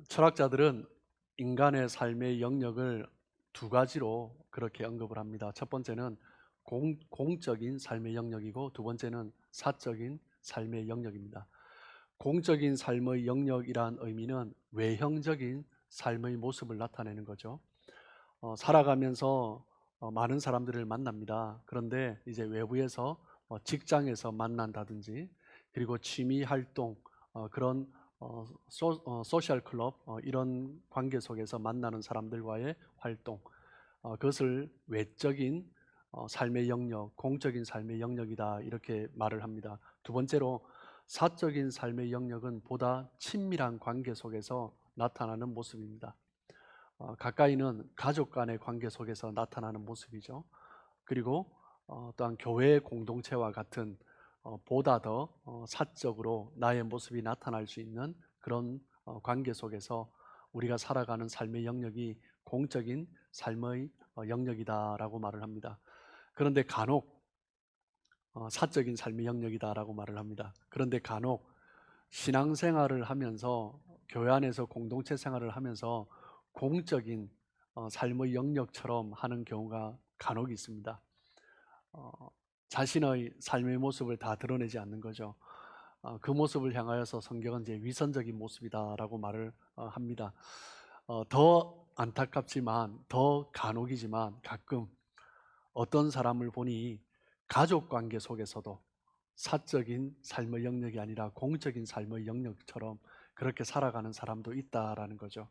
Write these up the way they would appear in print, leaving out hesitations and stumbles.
철학자들은 인간의 삶의 영역을 두 가지로 그렇게 언급을 합니다. 첫 번째는 공적인 삶의 영역이고, 두 번째는 사적인 삶의 영역입니다. 공적인 삶의 영역이란 의미는 외형적인 삶의 모습을 나타내는 거죠. 살아가면서 많은 사람들을 만납니다. 그런데 이제 외부에서 직장에서 만난다든지, 그리고 취미 활동, 그런 소셜 클럽, 이런 관계 속에서 만나는 사람들과의 활동, 그것을 외적인 삶의 영역, 공적인 삶의 영역이다, 이렇게 말을 합니다. 두 번째로, 사적인 삶의 영역은 보다 친밀한 관계 속에서 나타나는 모습입니다. 가까이는 가족 간의 관계 속에서 나타나는 모습이죠. 그리고 또한 교회 공동체와 같은 보다 더 사적으로 나의 모습이 나타날 수 있는 그런 관계 속에서 우리가 살아가는 삶의 영역이 공적인 삶의 영역이다라고 말을 합니다. 그런데 간혹 사적인 삶의 영역이다라고 말을 합니다. 그런데 간혹 신앙생활을 하면서, 교회 안에서 공동체 생활을 하면서 공적인 삶의 영역처럼 하는 경우가 간혹 있습니다. 자신의 삶의 모습을 다 드러내지 않는 거죠. 그 모습을 향하여서 성경은 이제 위선적인 모습이다라고 말을 합니다. 더 안타깝지만, 더 간혹이지만 가끔 어떤 사람을 보니 가족 관계 속에서도 사적인 삶의 영역이 아니라 공적인 삶의 영역처럼 그렇게 살아가는 사람도 있다라는 거죠.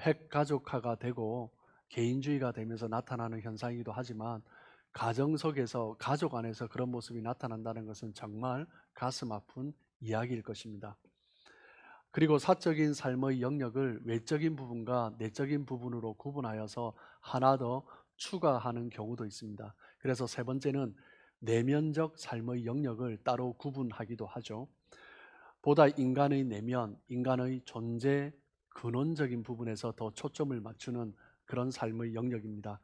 핵가족화가 되고 개인주의가 되면서 나타나는 현상이기도 하지만, 가정 속에서, 가족 안에서 그런 모습이 나타난다는 것은 정말 가슴 아픈 이야기일 것입니다. 그리고 사적인 삶의 영역을 외적인 부분과 내적인 부분으로 구분하여서 하나 더 추가하는 경우도 있습니다. 그래서 세 번째는 내면적 삶의 영역을 따로 구분하기도 하죠. 보다 인간의 내면, 인간의 존재 근원적인 부분에서 더 초점을 맞추는 그런 삶의 영역입니다.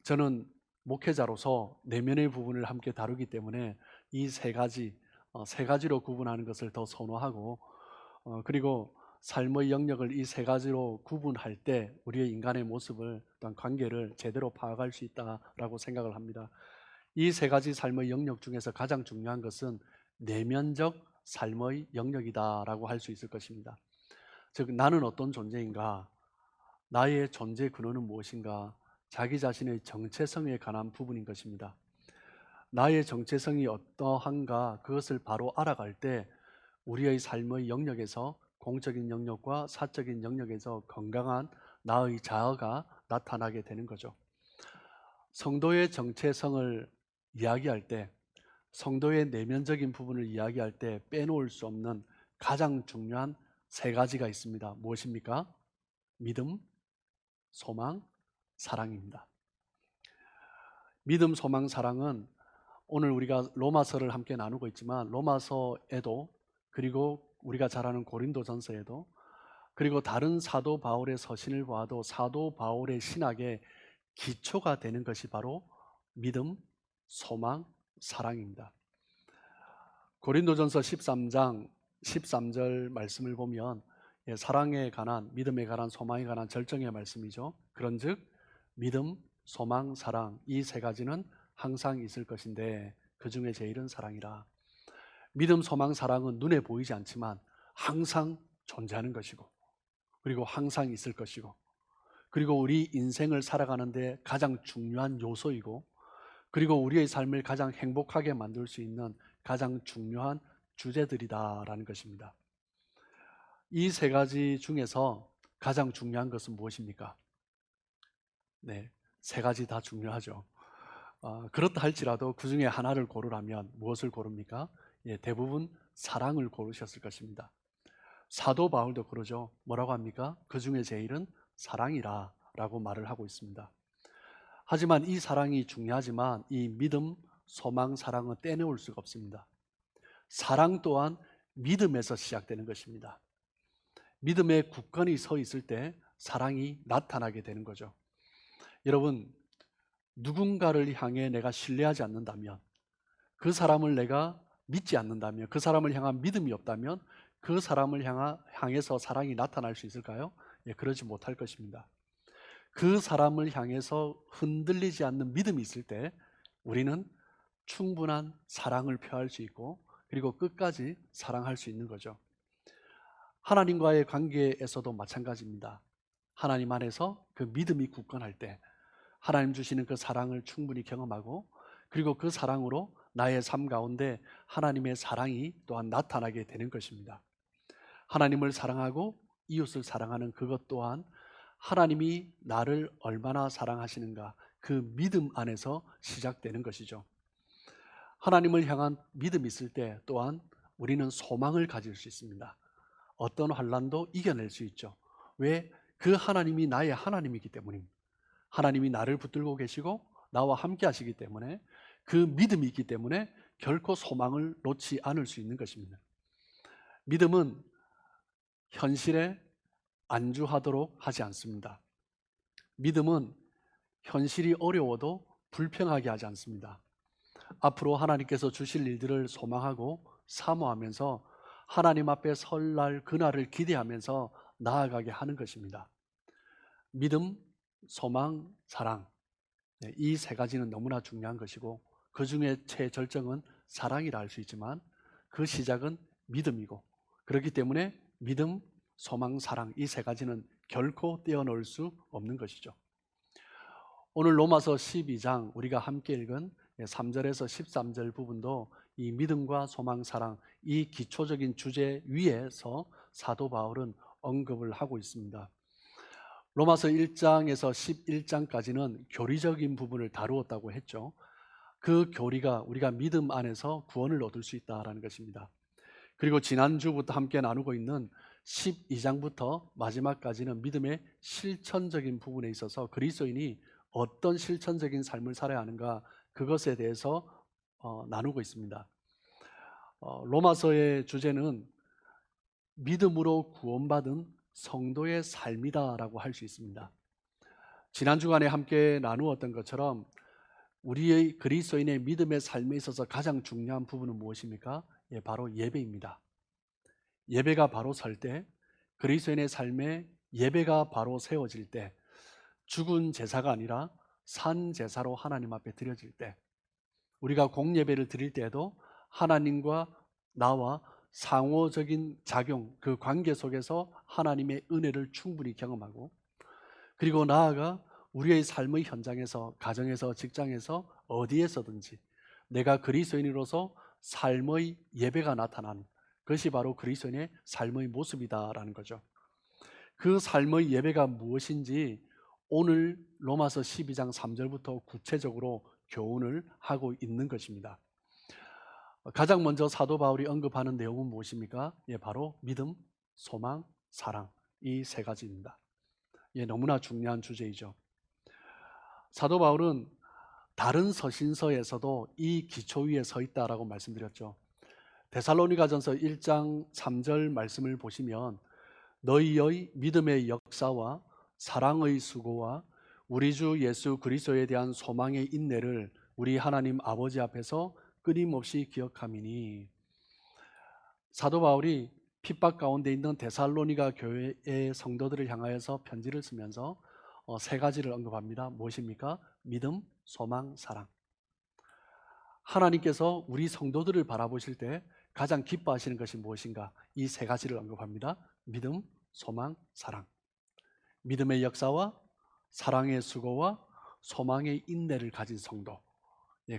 저는 목회자로서 내면의 부분을 함께 다루기 때문에 이 세 가지로 구분하는 것을 더 선호하고, 그리고 삶의 영역을 이 세 가지로 구분할 때 우리의 인간의 모습을, 또한 관계를 제대로 파악할 수 있다라고 생각을 합니다. 이 세 가지 삶의 영역 중에서 가장 중요한 것은 내면적 삶의 영역이다라고 할 수 있을 것입니다. 즉, 나는 어떤 존재인가, 나의 존재 근원은 무엇인가, 자기 자신의 정체성에 관한 부분인 것입니다. 나의 정체성이 어떠한가, 그것을 바로 알아갈 때 우리의 삶의 영역에서, 공적인 영역과 사적인 영역에서 건강한 나의 자아가 나타나게 되는 거죠. 성도의 정체성을 이야기할 때, 성도의 내면적인 부분을 이야기할 때 빼놓을 수 없는 가장 중요한 세 가지가 있습니다. 무엇입니까? 믿음, 소망, 사랑입니다. 믿음, 소망, 사랑은 오늘 우리가 로마서를 함께 나누고 있지만, 로마서에도, 그리고 우리가 잘 아는 고린도전서에도, 그리고 다른 사도 바울의 서신을 보아도 사도 바울의 신학의 기초가 되는 것이 바로 믿음, 소망, 사랑입니다. 고린도전서 13장 13절 말씀을 보면 사랑에 관한, 믿음에 관한, 소망에 관한 절정의 말씀이죠. 그런즉 믿음, 소망, 사랑, 이 세 가지는 항상 있을 것인데 그 중에 제일은 사랑이라. 믿음, 소망, 사랑은 눈에 보이지 않지만 항상 존재하는 것이고, 그리고 항상 있을 것이고, 그리고 우리 인생을 살아가는데 가장 중요한 요소이고, 그리고 우리의 삶을 가장 행복하게 만들 수 있는 가장 중요한 주제들이다라는 것입니다. 이 세 가지 중에서 가장 중요한 것은 무엇입니까? 네, 세 가지 다 중요하죠. 그렇다 할지라도 그 중에 하나를 고르라면 무엇을 고릅니까? 대부분 사랑을 고르셨을 것입니다. 사도 바울도 그러죠. 뭐라고 합니까? 그 중에 제일은 사랑이라 라고 말을 하고 있습니다. 하지만 이 사랑이 중요하지만 이 믿음, 소망, 사랑은 떼내올 수가 없습니다. 사랑 또한 믿음에서 시작되는 것입니다. 믿음의 굳건히 서 있을 때 사랑이 나타나게 되는 거죠. 여러분, 누군가를 향해 내가 신뢰하지 않는다면, 그 사람을 내가 믿지 않는다면, 그 사람을 향한 믿음이 없다면 그 사람을 향해서 사랑이 나타날 수 있을까요? 예, 그러지 못할 것입니다. 그 사람을 향해서 흔들리지 않는 믿음이 있을 때 우리는 충분한 사랑을 표할 수 있고 그리고 끝까지 사랑할 수 있는 거죠. 하나님과의 관계에서도 마찬가지입니다. 하나님 안에서 그 믿음이 굳건할 때 하나님 주시는 그 사랑을 충분히 경험하고 그리고 그 사랑으로 나의 삶 가운데 하나님의 사랑이 또한 나타나게 되는 것입니다. 하나님을 사랑하고 이웃을 사랑하는 그것 또한 하나님이 나를 얼마나 사랑하시는가 그 믿음 안에서 시작되는 것이죠. 하나님을 향한 믿음이 있을 때 또한 우리는 소망을 가질 수 있습니다. 어떤 환난도 이겨낼 수 있죠. 왜? 그 하나님이 나의 하나님이기 때문입니다. 하나님이 나를 붙들고 계시고 나와 함께 하시기 때문에 그 믿음이 있기 때문에 결코 소망을 놓지 않을 수 있는 것입니다. 믿음은 현실에 안주하도록 하지 않습니다. 믿음은 현실이 어려워도 불평하게 하지 않습니다. 앞으로 하나님께서 주실 일들을 소망하고 사모하면서 하나님 앞에 설날 그날을 기대하면서 나아가게 하는 것입니다. 믿음, 소망, 사랑, 이 세 가지는 너무나 중요한 것이고 그 중에 최절정은 사랑이라 할 수 있지만 그 시작은 믿음이고 그렇기 때문에 믿음, 소망, 사랑 이 세 가지는 결코 떼어놓을 수 없는 것이죠. 오늘 로마서 12장 우리가 함께 읽은 3절에서 13절 부분도 이 믿음과 소망, 사랑 이 기초적인 주제 위에서 사도 바울은 언급을 하고 있습니다. 로마서 1장에서 11장까지는 교리적인 부분을 다루었다고 했죠. 그 교리가 우리가 믿음 안에서 구원을 얻을 수 있다는 것입니다. 그리고 지난주부터 함께 나누고 있는 12장부터 마지막까지는 믿음의 실천적인 부분에 있어서 그리스도인이 어떤 실천적인 삶을 살아야 하는가 그것에 대해서 나누고 있습니다. 로마서의 주제는 믿음으로 구원받은 성도의 삶이다라고 할 수 있습니다. 지난 주간에 함께 나누었던 것처럼 우리의 그리스도인의 믿음의 삶에 있어서 가장 중요한 부분은 무엇입니까? 바로 예배입니다. 예배가 바로 설 때, 그리스도인의 삶에 예배가 바로 세워질 때, 죽은 제사가 아니라 산 제사로 하나님 앞에 드려질 때, 우리가 공예배를 드릴 때에도 하나님과 나와 상호적인 작용, 그 관계 속에서 하나님의 은혜를 충분히 경험하고 그리고 나아가 우리의 삶의 현장에서, 가정에서, 직장에서, 어디에서든지 내가 그리스도인으로서 삶의 예배가 나타나는 그것이 바로 그리스도인의 삶의 모습이다라는 거죠. 그 삶의 예배가 무엇인지 오늘 로마서 12장 3절부터 구체적으로 교훈을 하고 있는 것입니다. 가장 먼저 사도 바울이 언급하는 내용은 무엇입니까? 바로 믿음, 소망, 사랑 이 세 가지입니다. 너무나 중요한 주제이죠. 사도 바울은 다른 서신서에서도 이 기초 위에 서 있다라고 말씀드렸죠. 데살로니가전서 1장 3절 말씀을 보시면 너희의 믿음의 역사와 사랑의 수고와 우리 주 예수 그리스도에 대한 소망의 인내를 우리 하나님 아버지 앞에서 끊임없이 기억함이니. 사도 바울이 핍박 가운데 있는 데살로니가 교회의 성도들을 향하여서 편지를 쓰면서 세 가지를 언급합니다. 무엇입니까? 믿음, 소망, 사랑. 하나님께서 우리 성도들을 바라보실 때 가장 기뻐하시는 것이 무엇인가? 이 세 가지를 언급합니다. 믿음, 소망, 사랑. 믿음의 역사와 사랑의 수고와 소망의 인내를 가진 성도,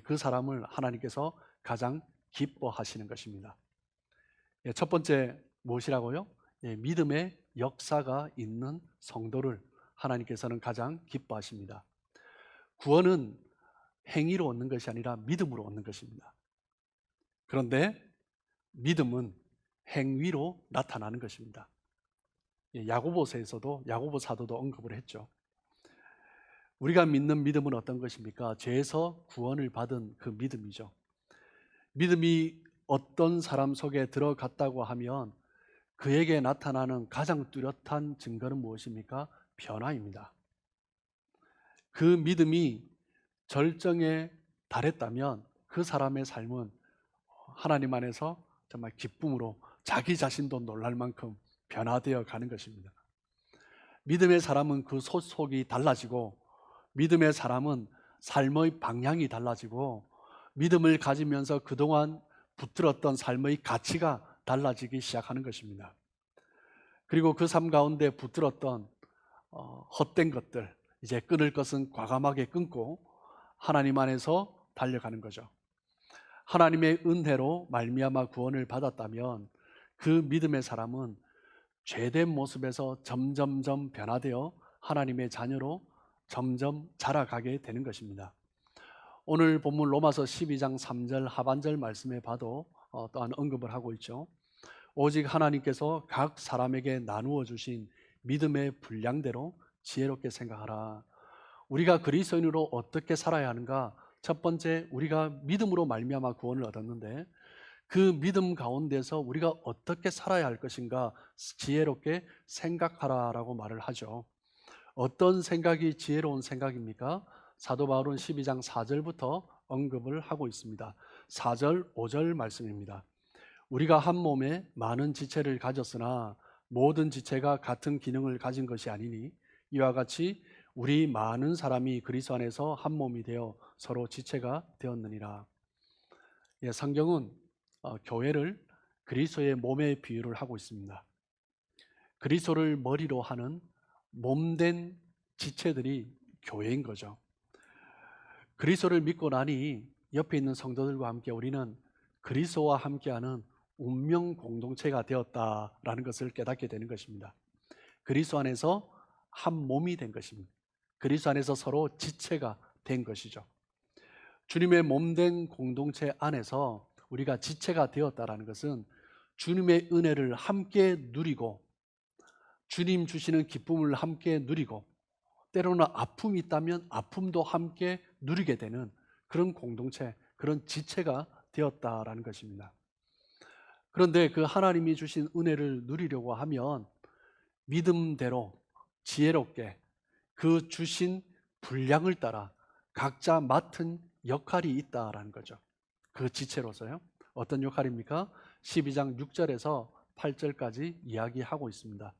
그 사람을 하나님께서 가장 기뻐하시는 것입니다. 첫 번째 무엇이라고요? 믿음의 역사가 있는 성도를 하나님께서는 가장 기뻐하십니다. 구원은 행위로 얻는 것이 아니라 믿음으로 얻는 것입니다. 그런데 믿음은 행위로 나타나는 것입니다. 야고보서에서도 야고보 사도도 언급을 했죠. 우리가 믿는 믿음은 어떤 것입니까? 죄에서 구원을 받은 그 믿음이죠. 믿음이 어떤 사람 속에 들어갔다고 하면 그에게 나타나는 가장 뚜렷한 증거는 무엇입니까? 변화입니다. 그 믿음이 절정에 달했다면 그 사람의 삶은 하나님 안에서 정말 기쁨으로 자기 자신도 놀랄 만큼 변화되어 가는 것입니다. 믿음의 사람은 그 속이 달라지고, 믿음의 사람은 삶의 방향이 달라지고, 믿음을 가지면서 그동안 붙들었던 삶의 가치가 달라지기 시작하는 것입니다. 그리고 그 삶 가운데 붙들었던 헛된 것들, 이제 끊을 것은 과감하게 끊고 하나님 안에서 달려가는 거죠. 하나님의 은혜로 말미암아 구원을 받았다면 그 믿음의 사람은 죄된 모습에서 점점점 변화되어 하나님의 자녀로 점점 자라가게 되는 것입니다. 오늘 본문 로마서 12장 3절 하반절 말씀에 봐도 또한 언급을 하고 있죠. 오직 하나님께서 각 사람에게 나누어 주신 믿음의 분량대로 지혜롭게 생각하라. 우리가 그리스도인으로 어떻게 살아야 하는가? 첫 번째, 우리가 믿음으로 말미암아 구원을 얻었는데 그 믿음 가운데서 우리가 어떻게 살아야 할 것인가 지혜롭게 생각하라라고 말을 하죠. 어떤 생각이 지혜로운 생각입니까? 사도 바울은 12장 4절부터 언급을 하고 있습니다. 4절, 5절 말씀입니다. 우리가 한 몸에 많은 지체를 가졌으나 모든 지체가 같은 기능을 가진 것이 아니니 이와 같이 우리 많은 사람이 그리스도 안에서 한 몸이 되어 서로 지체가 되었느니라. 성경은 교회를 그리스도의 몸에 비유를 하고 있습니다. 그리스도를 머리로 하는 몸된 지체들이 교회인 거죠. 그리스도를 믿고 나니 옆에 있는 성도들과 함께 우리는 그리스도와 함께하는 운명 공동체가 되었다라는 것을 깨닫게 되는 것입니다. 그리스도 안에서 한 몸이 된 것입니다. 그리스도 안에서 서로 지체가 된 것이죠. 주님의 몸된 공동체 안에서 우리가 지체가 되었다라는 것은 주님의 은혜를 함께 누리고 주님 주시는 기쁨을 함께 누리고 때로는 아픔이 있다면 아픔도 함께 누리게 되는 그런 공동체, 그런 지체가 되었다라는 것입니다. 그런데 그 하나님이 주신 은혜를 누리려고 하면 믿음대로 지혜롭게 그 주신 분량을 따라 각자 맡은 역할이 있다라는 거죠. 그 지체로서요. 어떤 역할입니까? 12장 6절에서 8절까지 이야기하고 있습니다.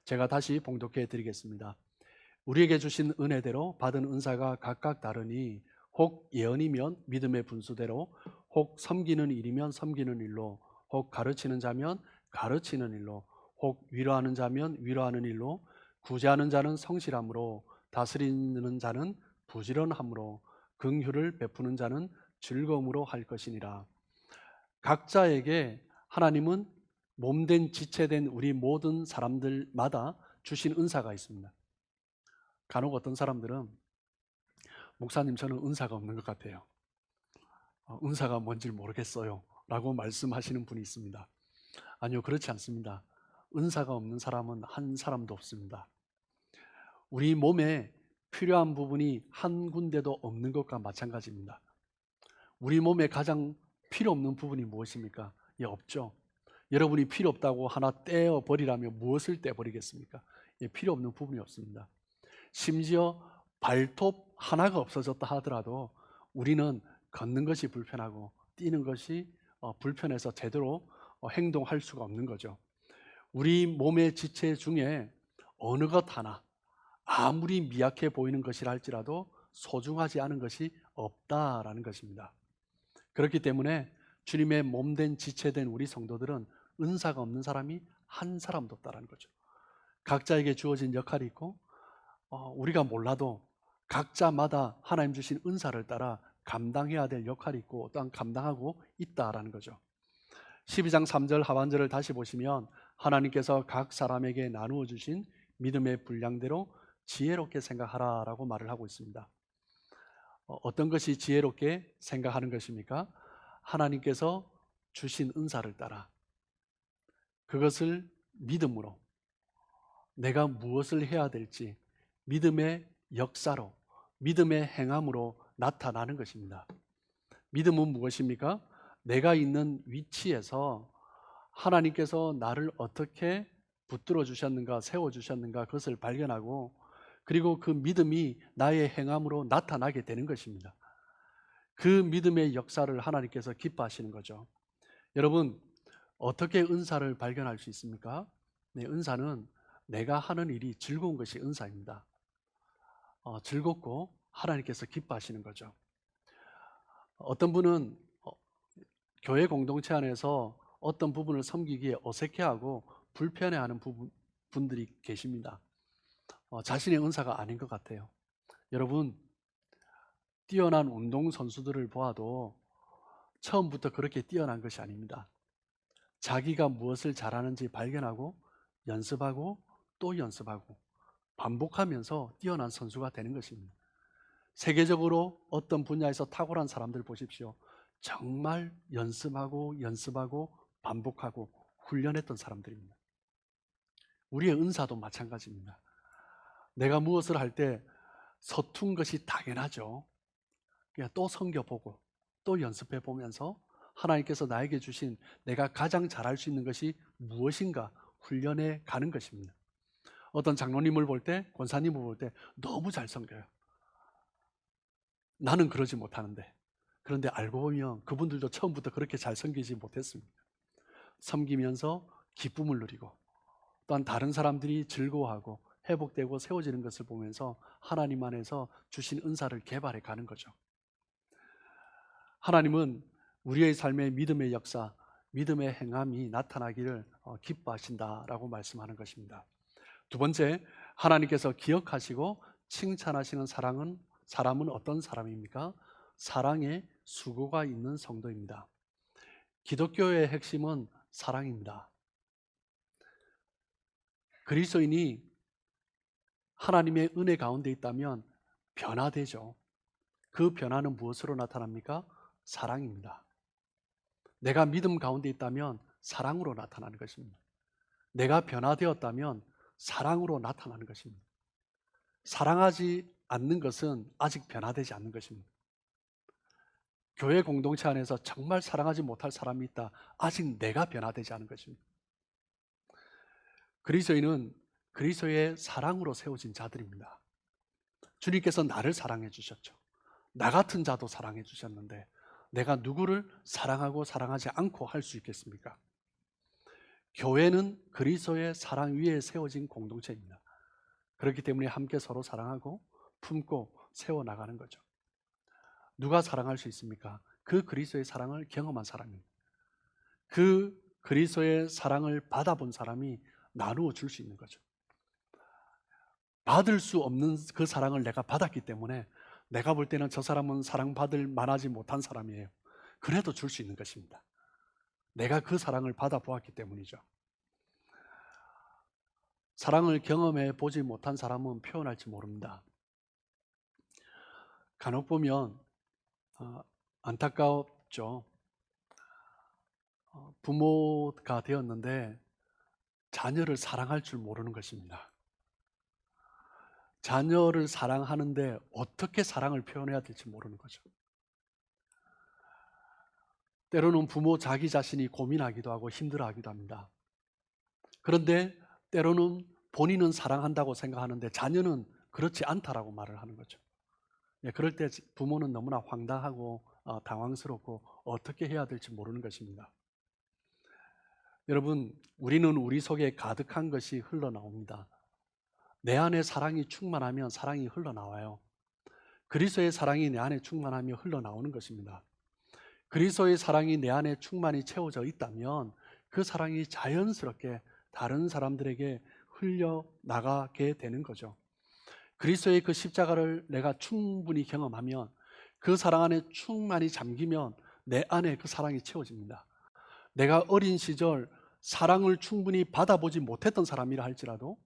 제가 다시 봉독해 드리겠습니다. 우리에게 주신 은혜대로 받은 은사가 각각 다르니 혹 예언이면 믿음의 분수대로, 혹 섬기는 일이면 섬기는 일로, 혹 가르치는 자면 가르치는 일로, 혹 위로하는 자면 위로하는 일로, 구제하는 자는 성실함으로, 다스리는 자는 부지런함으로, 긍휼을 베푸는 자는 즐거움으로 할 것이니라. 각자에게 하나님은 몸된 지체된 우리 모든 사람들마다 주신 은사가 있습니다. 간혹 어떤 사람들은 목사님 저는 은사가 없는 것 같아요. 은사가 뭔지 모르겠어요 라고 말씀하시는 분이 있습니다. 아니요, 그렇지 않습니다. 은사가 없는 사람은 한 사람도 없습니다. 우리 몸에 필요한 부분이 한 군데도 없는 것과 마찬가지입니다. 우리 몸에 가장 필요 없는 부분이 무엇입니까? 없죠. 여러분이 필요 없다고 하나 떼어버리라면 무엇을 떼어버리겠습니까? 필요 없는 부분이 없습니다. 심지어 발톱 하나가 없어졌다 하더라도 우리는 걷는 것이 불편하고 뛰는 것이 불편해서 제대로 행동할 수가 없는 거죠. 우리 몸의 지체 중에 어느 것 하나 아무리 미약해 보이는 것이라 할지라도 소중하지 않은 것이 없다라는 것입니다. 그렇기 때문에 주님의 몸된 지체된 우리 성도들은 은사가 없는 사람이 한 사람도 없다라는 거죠. 각자에게 주어진 역할이 있고 우리가 몰라도 각자마다 하나님 주신 은사를 따라 감당해야 될 역할이 있고 또한 감당하고 있다라는 거죠. 12장 3절 하반절을 다시 보시면 하나님께서 각 사람에게 나누어 주신 믿음의 분량대로 지혜롭게 생각하라라고 말을 하고 있습니다. 어떤 것이 지혜롭게 생각하는 것입니까? 하나님께서 주신 은사를 따라 그것을 믿음으로 내가 무엇을 해야 될지 믿음의 역사로 믿음의 행함으로 나타나는 것입니다. 믿음은 무엇입니까? 내가 있는 위치에서 하나님께서 나를 어떻게 붙들어 주셨는가 세워 주셨는가 그것을 발견하고 그리고 그 믿음이 나의 행함으로 나타나게 되는 것입니다. 그 믿음의 역사를 하나님께서 기뻐하시는 거죠. 여러분, 어떻게 은사를 발견할 수 있습니까? 네, 은사는 내가 하는 일이 즐거운 것이 은사입니다. 즐겁고 하나님께서 기뻐하시는 거죠. 어떤 분은 교회 공동체 안에서 어떤 부분을 섬기기에 어색해하고 불편해하는 분들이 계십니다. 자신의 은사가 아닌 것 같아요. 여러분, 뛰어난 운동선수들을 보아도 처음부터 그렇게 뛰어난 것이 아닙니다. 자기가 무엇을 잘하는지 발견하고 연습하고 또 연습하고 반복하면서 뛰어난 선수가 되는 것입니다. 세계적으로 어떤 분야에서 탁월한 사람들 보십시오. 정말 연습하고 연습하고 반복하고 훈련했던 사람들입니다. 우리의 은사도 마찬가지입니다. 내가 무엇을 할 때 서툰 것이 당연하죠. 그냥 또 섬겨보고 또 연습해 보면서 하나님께서 나에게 주신 내가 가장 잘할 수 있는 것이 무엇인가 훈련해 가는 것입니다. 어떤 장로님을 볼 때, 권사님을 볼 때 너무 잘 섬겨요. 나는 그러지 못하는데. 그런데 알고 보면 그분들도 처음부터 그렇게 잘 섬기지 못했습니다. 섬기면서 기쁨을 누리고 또한 다른 사람들이 즐거워하고 회복되고 세워지는 것을 보면서 하나님 안에서 주신 은사를 개발해 가는 거죠. 하나님은 우리의 삶의 믿음의 역사, 믿음의 행함이 나타나기를 기뻐하신다라고 말씀하는 것입니다. 두 번째, 하나님께서 기억하시고 칭찬하시는 사람은 어떤 사람입니까? 사랑의 수고가 있는 성도입니다. 기독교의 핵심은 사랑입니다. 그리스도인이 하나님의 은혜 가운데 있다면 변화되죠. 그 변화는 무엇으로 나타납니까? 사랑입니다. 내가 믿음 가운데 있다면 사랑으로 나타나는 것입니다. 내가 변화되었다면 사랑으로 나타나는 것입니다. 사랑하지 않는 것은 아직 변화되지 않는 것입니다. 교회 공동체 안에서 정말 사랑하지 못할 사람이 있다. 아직 내가 변화되지 않은 것입니다. 그리스도인은 그리스도의 사랑으로 세워진 자들입니다. 주님께서 나를 사랑해 주셨죠. 나 같은 자도 사랑해 주셨는데 내가 누구를 사랑하고 사랑하지 않고 할 수 있겠습니까? 교회는 그리스도의 사랑 위에 세워진 공동체입니다. 그렇기 때문에 함께 서로 사랑하고 품고 세워나가는 거죠. 누가 사랑할 수 있습니까? 그 그리스도의 사랑을 경험한 사람입니다. 그 그리스도의 사랑을 받아본 사람이 나누어 줄 수 있는 거죠. 받을 수 없는 그 사랑을 내가 받았기 때문에 내가 볼 때는 저 사람은 사랑받을 만하지 못한 사람이에요. 그래도 줄 수 있는 것입니다. 내가 그 사랑을 받아보았기 때문이죠. 사랑을 경험해 보지 못한 사람은 표현할지 모릅니다. 간혹 보면 안타깝죠. 부모가 되었는데 자녀를 사랑할 줄 모르는 것입니다. 자녀를 사랑하는데 어떻게 사랑을 표현해야 될지 모르는 거죠. 때로는 부모 자기 자신이 고민하기도 하고 힘들어하기도 합니다. 그런데 때로는 본인은 사랑한다고 생각하는데 자녀는 그렇지 않다라고 말을 하는 거죠. 그럴 때 부모는 너무나 황당하고 당황스럽고 어떻게 해야 될지 모르는 것입니다. 여러분, 우리는 우리 속에 가득한 것이 흘러나옵니다. 내 안에 사랑이 충만하면 사랑이 흘러나와요. 그리스도의 사랑이 내 안에 충만하며 흘러나오는 것입니다. 그리스도의 사랑이 내 안에 충만히 채워져 있다면 그 사랑이 자연스럽게 다른 사람들에게 흘려나가게 되는 거죠. 그리스도의 그 십자가를 내가 충분히 경험하면 그 사랑 안에 충만히 잠기면 내 안에 그 사랑이 채워집니다. 내가 어린 시절 사랑을 충분히 받아보지 못했던 사람이라 할지라도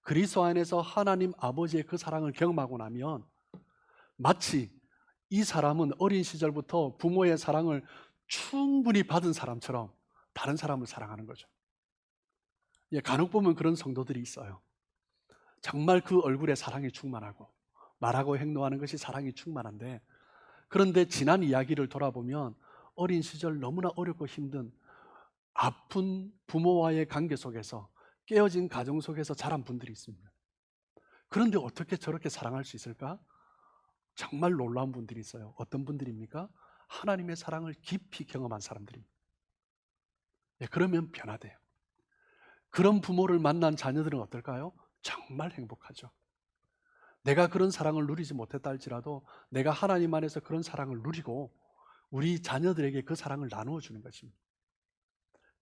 그리스도 안에서 하나님 아버지의 그 사랑을 경험하고 나면 마치 이 사람은 어린 시절부터 부모의 사랑을 충분히 받은 사람처럼 다른 사람을 사랑하는 거죠. 간혹 보면 그런 성도들이 있어요. 정말 그 얼굴에 사랑이 충만하고 말하고 행동하는 것이 사랑이 충만한데 그런데 지난 이야기를 돌아보면 어린 시절 너무나 어렵고 힘든 아픈 부모와의 관계 속에서 깨어진 가정 속에서 자란 분들이 있습니다. 그런데 어떻게 저렇게 사랑할 수 있을까? 정말 놀라운 분들이 있어요. 어떤 분들입니까? 하나님의 사랑을 깊이 경험한 사람들입니다. 예, 그러면 변화돼요. 그런 부모를 만난 자녀들은 어떨까요? 정말 행복하죠. 내가 그런 사랑을 누리지 못했다 할지라도 내가 하나님 안에서 그런 사랑을 누리고 우리 자녀들에게 그 사랑을 나누어 주는 것입니다.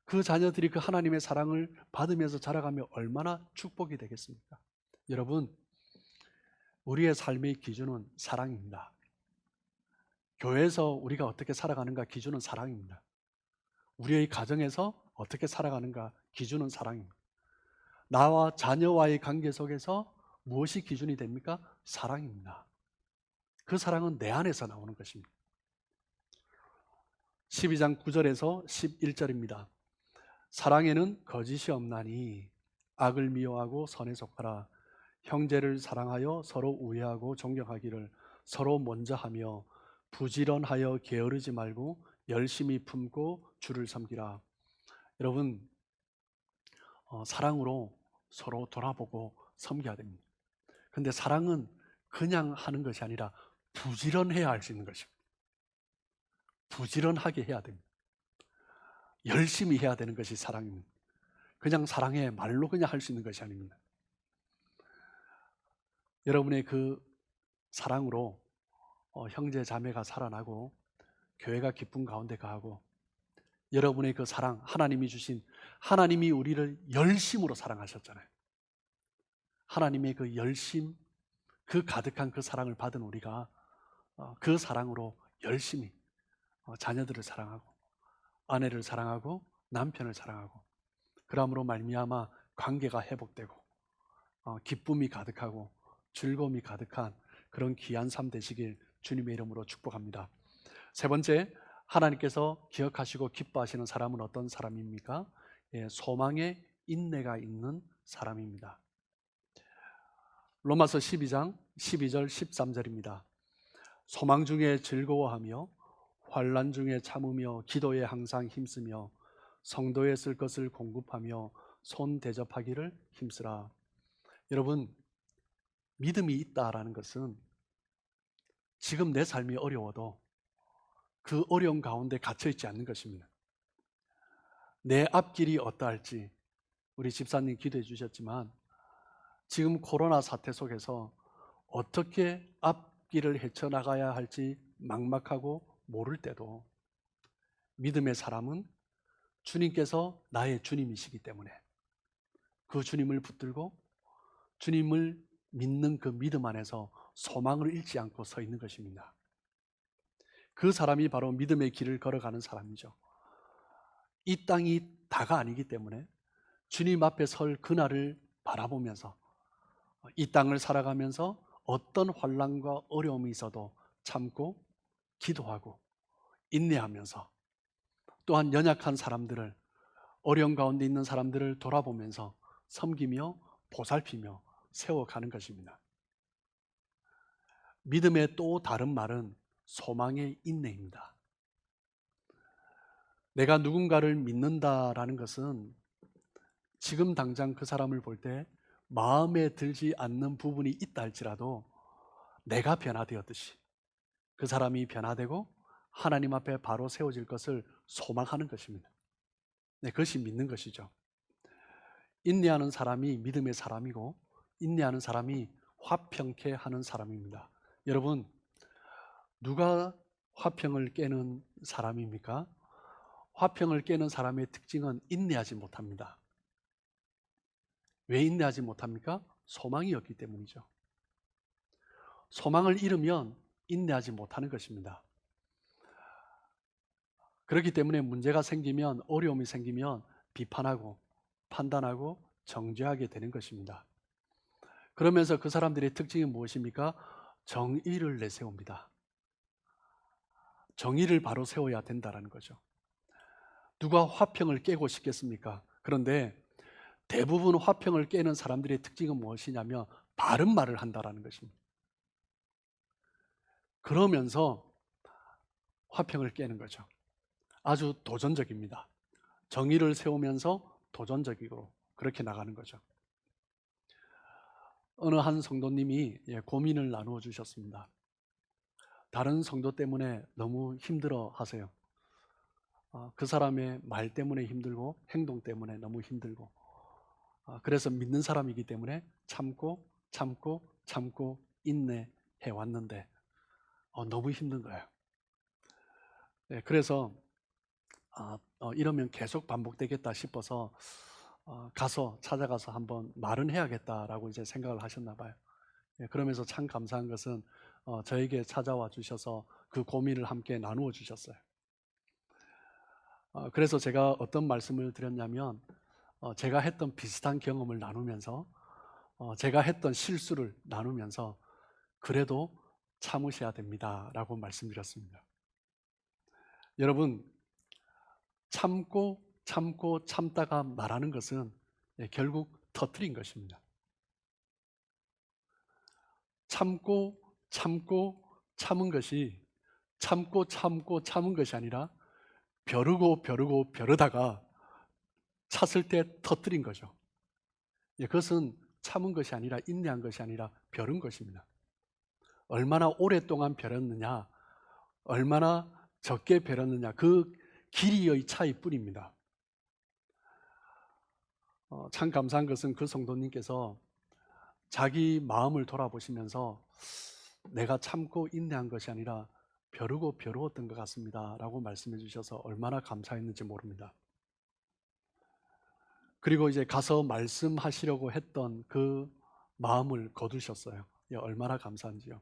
그 자녀들이 그 하나님의 사랑을 받으면서 자라가면 얼마나 축복이 되겠습니까? 여러분, 우리의 삶의 기준은 사랑입니다. 교회에서 우리가 어떻게 살아가는가 기준은 사랑입니다. 우리의 가정에서 어떻게 살아가는가 기준은 사랑입니다. 나와 자녀와의 관계 속에서 무엇이 기준이 됩니까? 사랑입니다. 그 사랑은 내 안에서 나오는 것입니다. 12장 9절에서 11절입니다. 사랑에는 거짓이 없나니 악을 미워하고 선에 속하라. 형제를 사랑하여 서로 우애하고 존경하기를 서로 먼저 하며 부지런하여 게으르지 말고 열심히 품고 주를 섬기라. 여러분, 사랑으로 서로 돌아보고 섬겨야 됩니다. 근데 사랑은 그냥 하는 것이 아니라 부지런해야 할 수 있는 것입니다. 부지런하게 해야 됩니다. 열심히 해야 되는 것이 사랑입니다. 그냥 사랑해 말로 그냥 할 수 있는 것이 아닙니다. 여러분의 그 사랑으로 형제 자매가 살아나고 교회가 기쁨 가운데 가고 여러분의 그 사랑, 하나님이 우리를 열심으로 사랑하셨잖아요. 하나님의 그 열심, 그 가득한 그 사랑을 받은 우리가 그 사랑으로 열심히 자녀들을 사랑하고 아내를 사랑하고 남편을 사랑하고 그러므로 말미암아 관계가 회복되고 기쁨이 가득하고 즐거움이 가득한 그런 귀한 삶 되시길 주님의 이름으로 축복합니다. 세 번째, 하나님께서 기억하시고 기뻐하시는 사람은 어떤 사람입니까? 소망에 인내가 있는 사람입니다. 로마서 12장 12절 13절입니다. 소망 중에 즐거워하며 환난 중에 참으며 기도에 항상 힘쓰며 성도에 쓸 것을 공급하며 손 대접하기를 힘쓰라. 여러분, 믿음이 있다라는 것은 지금 내 삶이 어려워도 그 어려움 가운데 갇혀 있지 않는 것입니다. 내 앞길이 어떠할지 우리 집사님 기도해 주셨지만 지금 코로나 사태 속에서 어떻게 앞길을 헤쳐나가야 할지 막막하고 모를 때도 믿음의 사람은 주님께서 나의 주님이시기 때문에 그 주님을 붙들고 주님을 믿는 그 믿음 안에서 소망을 잃지 않고 서 있는 것입니다. 그 사람이 바로 믿음의 길을 걸어가는 사람이죠. 이 땅이 다가 아니기 때문에 주님 앞에 설 그날을 바라보면서 이 땅을 살아가면서 어떤 환난과 어려움이 있어도 참고 기도하고 인내하면서 또한 연약한 사람들을 어려움 가운데 있는 사람들을 돌아보면서 섬기며 보살피며 세워가는 것입니다. 믿음의 또 다른 말은 소망의 인내입니다. 내가 누군가를 믿는다라는 것은 지금 당장 그 사람을 볼 때 마음에 들지 않는 부분이 있다 할지라도 내가 변화되었듯이 그 사람이 변화되고 하나님 앞에 바로 세워질 것을 소망하는 것입니다. 네, 그것이 믿는 것이죠. 인내하는 사람이 믿음의 사람이고 인내하는 사람이 화평케 하는 사람입니다. 여러분, 누가 화평을 깨는 사람입니까? 화평을 깨는 사람의 특징은 인내하지 못합니다. 왜 인내하지 못합니까? 소망이 없기 때문이죠. 소망을 잃으면 인내하지 못하는 것입니다. 그렇기 때문에 문제가 생기면 어려움이 생기면 비판하고 판단하고 정죄하게 되는 것입니다. 그러면서 그 사람들의 특징이 무엇입니까? 정의를 내세웁니다. 정의를 바로 세워야 된다는 거죠. 누가 화평을 깨고 싶겠습니까? 그런데 대부분 화평을 깨는 사람들의 특징은 무엇이냐면 바른 말을 한다는 것입니다. 그러면서 화평을 깨는 거죠. 아주 도전적입니다. 정의를 세우면서 도전적이고 그렇게 나가는 거죠. 어느 한 성도님이 고민을 나누어 주셨습니다. 다른 성도 때문에 너무 힘들어 하세요. 그 사람의 말 때문에 힘들고 행동 때문에 너무 힘들고, 그래서 믿는 사람이기 때문에 참고 참고 참고 인내해 왔는데 너무 힘든 거예요. 네, 그래서 이러면 계속 반복되겠다 싶어서 찾아가서 한번 말은 해야겠다라고 이제 생각을 하셨나 봐요. 예, 그러면서 참 감사한 것은 저에게 찾아와 주셔서 그 고민을 함께 나누어 주셨어요. 그래서 제가 어떤 말씀을 드렸냐면, 제가 했던 비슷한 경험을 나누면서, 제가 했던 실수를 나누면서 그래도 참으셔야 됩니다라고 말씀드렸습니다. 여러분, 참고 참고 참다가 말하는 것은 결국 터뜨린 것입니다. 참고 참고 참은 것이 참고 참고 참은 것이 아니라 벼르고 벼르고 벼르다가 찼을 때 터뜨린 거죠. 그것은 참은 것이 아니라 인내한 것이 아니라 벼른 것입니다. 얼마나 오랫동안 벼렸느냐, 얼마나 적게 벼렸느냐, 그 길이의 차이뿐입니다. 참 감사한 것은 그 성도님께서 자기 마음을 돌아보시면서 내가 참고 인내한 것이 아니라 벼르고 벼르었던 것 같습니다 라고 말씀해 주셔서 얼마나 감사했는지 모릅니다. 그리고 이제 가서 말씀하시려고 했던 그 마음을 거두셨어요. 얼마나 감사한지요.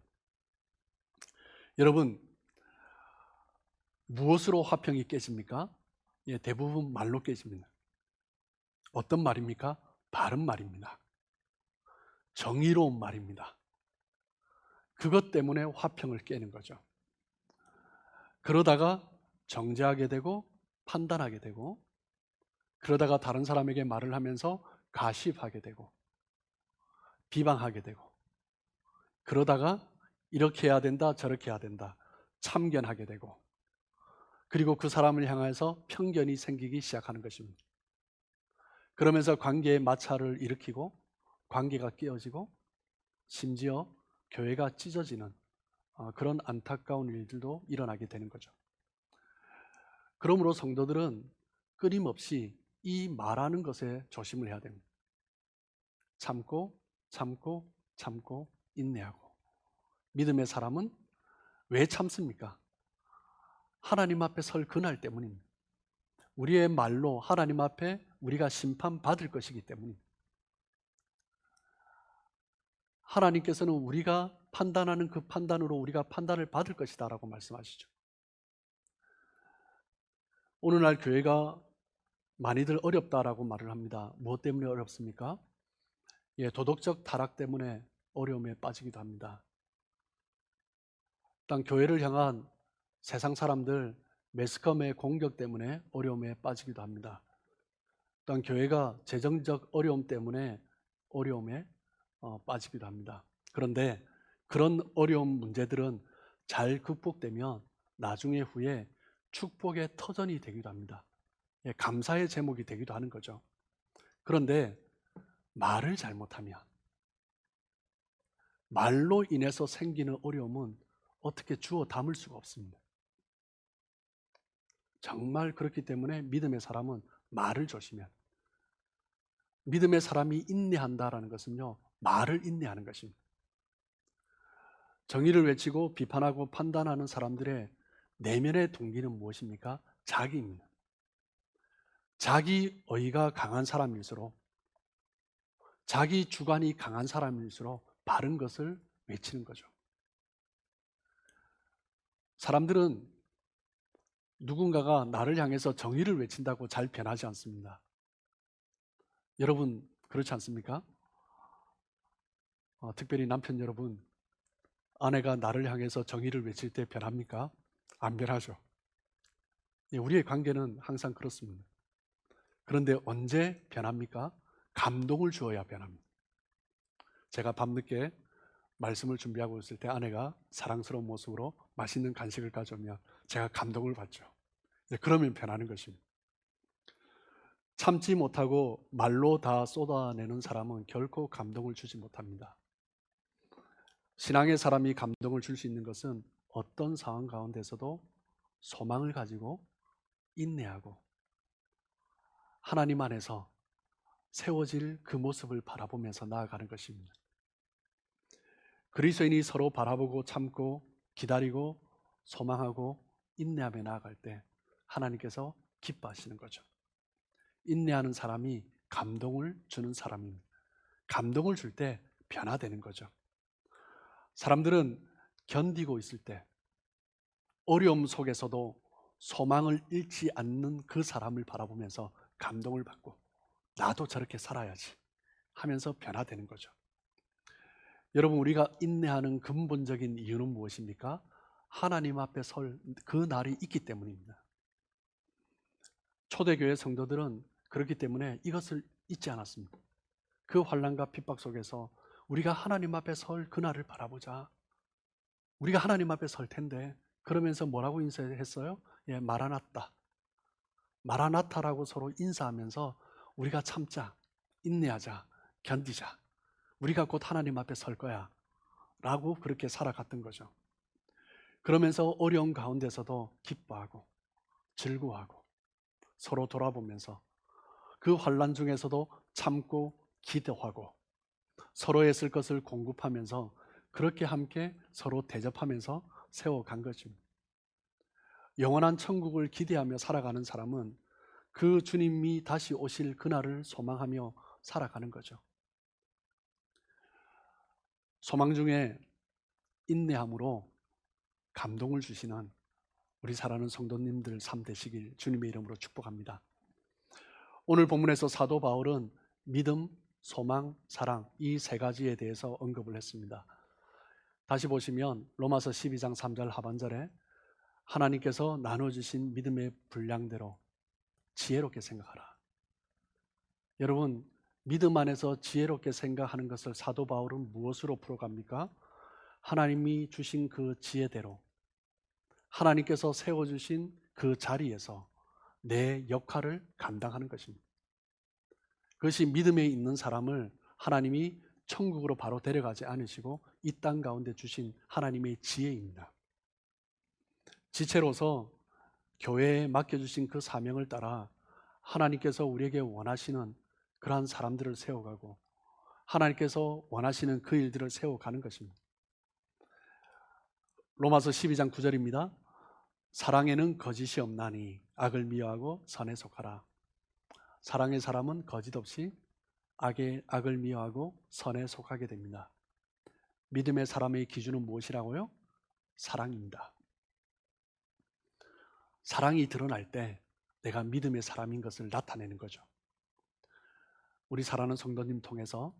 여러분, 무엇으로 화평이 깨집니까? 대부분 말로 깨집니다. 어떤 말입니까? 바른 말입니다. 정의로운 말입니다. 그것 때문에 화평을 깨는 거죠. 그러다가 정죄하게 되고 판단하게 되고, 그러다가 다른 사람에게 말을 하면서 가십하게 되고 비방하게 되고, 그러다가 이렇게 해야 된다 저렇게 해야 된다 참견하게 되고, 그리고 그 사람을 향해서 편견이 생기기 시작하는 것입니다. 그러면서 관계의 마찰을 일으키고 관계가 깨어지고 심지어 교회가 찢어지는 그런 안타까운 일들도 일어나게 되는 거죠. 그러므로 성도들은 끊임없이 이 말하는 것에 조심을 해야 됩니다. 참고 참고 참고 인내하고. 믿음의 사람은 왜 참습니까? 하나님 앞에 설 그날 때문입니다. 우리의 말로 하나님 앞에 우리가 심판받을 것이기 때문입니다. 하나님께서는 우리가 판단하는 그 판단으로 우리가 판단을 받을 것이다 라고 말씀하시죠. 오늘날 교회가 많이들 어렵다라고 말을 합니다. 무엇 때문에 어렵습니까? 도덕적 타락 때문에 어려움에 빠지기도 합니다. 단 교회를 향한 세상 사람들 매스컴의 공격 때문에 어려움에 빠지기도 합니다. 또한 교회가 재정적 어려움 때문에 어려움에 빠지기도 합니다. 그런데 그런 어려운 문제들은 잘 극복되면 나중에 후에 축복의 터전이 되기도 합니다. 감사의 제목이 되기도 하는 거죠. 그런데 말을 잘못하면, 말로 인해서 생기는 어려움은 어떻게 주워 담을 수가 없습니다. 정말 그렇기 때문에 믿음의 사람은 말을 조심해야 합니다. 믿음의 사람이 인내한다라는 것은요, 말을 인내하는 것입니다. 정의를 외치고 비판하고 판단하는 사람들의 내면의 동기는 무엇입니까? 자기입니다. 자기 의가 강한 사람일수록, 자기 주관이 강한 사람일수록 바른 것을 외치는 거죠. 사람들은 누군가가 나를 향해서 정의를 외친다고 잘 변하지 않습니다. 여러분 그렇지 않습니까? 특별히 남편 여러분, 아내가 나를 향해서 정의를 외칠 때 변합니까? 안 변하죠. 우리의 관계는 항상 그렇습니다. 그런데 언제 변합니까? 감동을 주어야 변합니다. 제가 밤늦게 말씀을 준비하고 있을 때 아내가 사랑스러운 모습으로 맛있는 간식을 가져오면 제가 감동을 받죠. 그러면 변하는 것입니다. 참지 못하고 말로 다 쏟아내는 사람은 결코 감동을 주지 못합니다. 신앙의 사람이 감동을 줄 수 있는 것은 어떤 상황 가운데서도 소망을 가지고 인내하고 하나님 안에서 세워질 그 모습을 바라보면서 나아가는 것입니다. 그리스도인이 서로 바라보고 참고 기다리고 소망하고 인내하며 나아갈 때 하나님께서 기뻐하시는 거죠. 인내하는 사람이 감동을 주는 사람입니다. 감동을 줄 때 변화되는 거죠. 사람들은 견디고 있을 때 어려움 속에서도 소망을 잃지 않는 그 사람을 바라보면서 감동을 받고 나도 저렇게 살아야지 하면서 변화되는 거죠. 여러분, 우리가 인내하는 근본적인 이유는 무엇입니까? 하나님 앞에 설 그 날이 있기 때문입니다. 초대교회 성도들은 그렇기 때문에 이것을 잊지 않았습니다. 그 환난과 핍박 속에서 우리가 하나님 앞에 설 그날을 바라보자. 우리가 하나님 앞에 설 텐데, 그러면서 뭐라고 인사했어요? 예, 마라나타. 마라나타라고 서로 인사하면서 우리가 참자, 인내하자, 견디자. 우리가 곧 하나님 앞에 설 거야 라고 그렇게 살아갔던 거죠. 그러면서 어려운 가운데서도 기뻐하고 즐거워하고 서로 돌아보면서 그 환난 중에서도 참고 기도하고 서로의 쓸 것을 공급하면서 그렇게 함께 서로 대접하면서 세워간 것입니다. 영원한 천국을 기대하며 살아가는 사람은 그 주님이 다시 오실 그날을 소망하며 살아가는 거죠. 소망 중에 인내함으로 감동을 주시는 우리 사랑하는 성도님들 삶 되시길 주님의 이름으로 축복합니다. 오늘 본문에서 사도 바울은 믿음, 소망, 사랑 이 세 가지에 대해서 언급을 했습니다. 다시 보시면 로마서 12장 3절 하반절에 하나님께서 나눠주신 믿음의 분량대로 지혜롭게 생각하라. 여러분, 믿음 안에서 지혜롭게 생각하는 것을 사도 바울은 무엇으로 풀어갑니까? 하나님이 주신 그 지혜대로 하나님께서 세워주신 그 자리에서 내 역할을 감당하는 것입니다. 그것이 믿음에 있는 사람을 하나님이 천국으로 바로 데려가지 않으시고 이 땅 가운데 주신 하나님의 지혜입니다. 지체로서 교회에 맡겨주신 그 사명을 따라 하나님께서 우리에게 원하시는 그러한 사람들을 세워가고 하나님께서 원하시는 그 일들을 세워가는 것입니다. 로마서 12장 9절입니다. 사랑에는 거짓이 없나니 악을 미워하고 선에 속하라. 사랑의 사람은 거짓 없이 악을 미워하고 선에 속하게 됩니다. 믿음의 사람의 기준은 무엇이라고요? 사랑입니다. 사랑이 드러날 때 내가 믿음의 사람인 것을 나타내는 거죠. 우리 사랑하는 성도님 통해서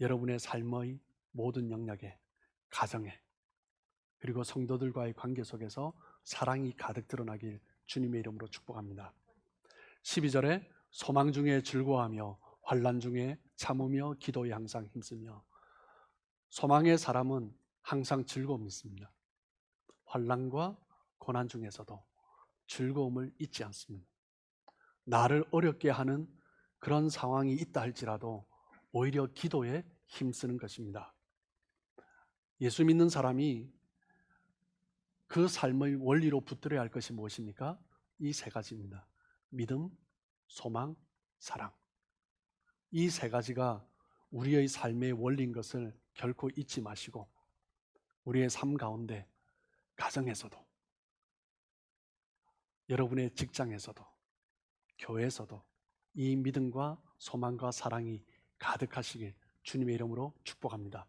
여러분의 삶의 모든 영역에, 가정에, 그리고 성도들과의 관계 속에서 사랑이 가득 드러나길 주님의 이름으로 축복합니다. 12절에 소망 중에 즐거워하며 환난 중에 참으며 기도에 항상 힘쓰며. 소망의 사람은 항상 즐거움이 있습니다. 환난과 고난 중에서도 즐거움을 잊지 않습니다. 나를 어렵게 하는 그런 상황이 있다 할지라도 오히려 기도에 힘쓰는 것입니다. 예수 믿는 사람이 그 삶의 원리로 붙들어야 할 것이 무엇입니까? 이 세 가지입니다. 믿음, 소망, 사랑. 이 세 가지가 우리의 삶의 원리인 것을 결코 잊지 마시고 우리의 삶 가운데 가정에서도 여러분의 직장에서도 교회에서도 이 믿음과 소망과 사랑이 가득하시길 주님의 이름으로 축복합니다.